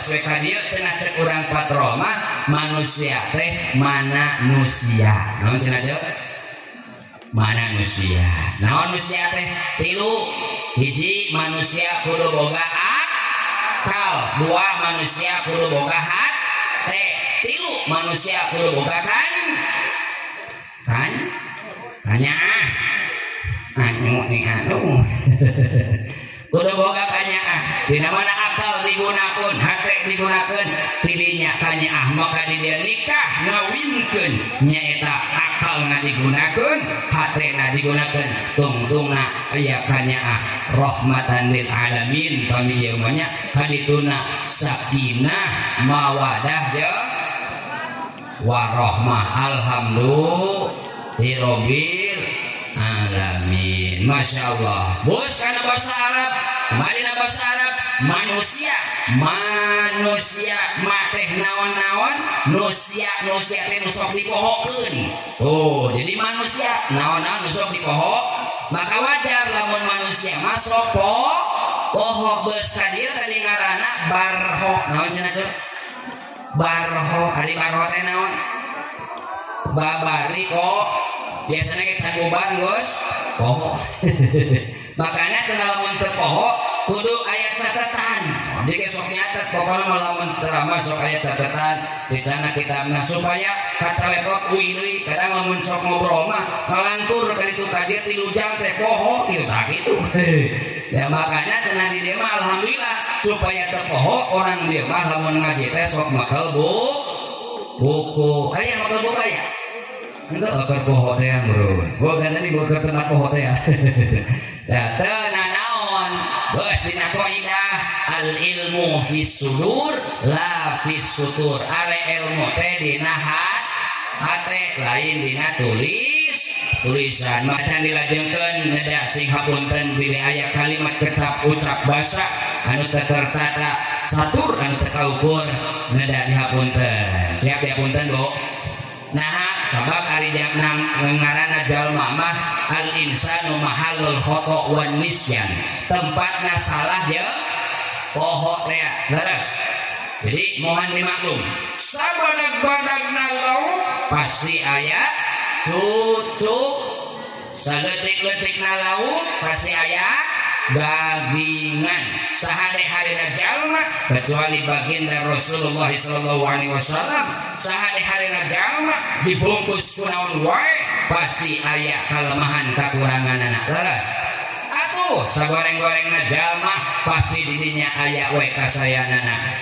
bos we ka dieu cenah cek urang patrol mah manusia teh manusia naon cenah cek manusia naon manusia teh tilu hiji manusia kudu boga akal dua manusia kudu boga hate tilu manusia kudu boga kanya anu kudu boga kanya dina mana akal digunakeun hate digunakeun pilihnya kanya maka di dia nikah ngawinkeun nyaeta akal digunakeun hate digunakeun tungtungna aya kanya rahmatan lil alamin kami ieu mah nya kadituna sakinah mawadah jeung warahmah alhamdulillahirabbil alamin. Masya Allah. Bos karena bahasa Arab kembali na bahasa Arab manusia mateh naon-naon nusia teh nu sok dipohokeun. Oh jadi manusia naon-naon nu sok dipoho maka wajar lamun manusia masuk poho beus ka dieu tadi ngaranna barho naon cenah ceu barho ari barho teh naon babari kok biasanya ke cakuban Gus poho makanya cenah lamun teu poho kudu aya catatan jadi sok nyatet pokoknya lamun ceramah sok aya catatan di sana kitabna supaya kacawetot uwi deui kadang lamun sok ngobrol mah ngalantur ka ditu ka dieu 3 jam teh poho kitu tah kitu ya makanya cenah di dieu mah alhamdulillah supaya teu poho orang dieu mah lamun ngaji teh sok makel buku aya makel buku aya itu akar poho teh bro bukan tadi bukan tempat poho teh ya ya teu naon geus dina qaidah al ilmu fis sudur la fis sutur are ilmu teh dina hate lain dina tulisan macan dilajengkeun ngeda sing hapunten pilih aya kalimat kecap ucap basa anu teu tertata catur anu teu kaukur ngeda dihapunten siap dihapunten Bu nah sabab ari ngaranna jalma mah al insanu mahallul khata' wan nisyan tempatna salah jeung poho teh leres jadi mohon dimaklum sabadag-badagna lauk pasti aya cucuk saletik-letikna lauk pasti aya dagingan sahade-hadena jalma kecuali baginda Rasulullah sallallahu alaihi wasallam sahade-hadena jalma dibungkus kunaon wae pasti aya kalemahan kakuranganna leres atuh sagoreng-gorengna jalma pasti didinya aya wae kasayanana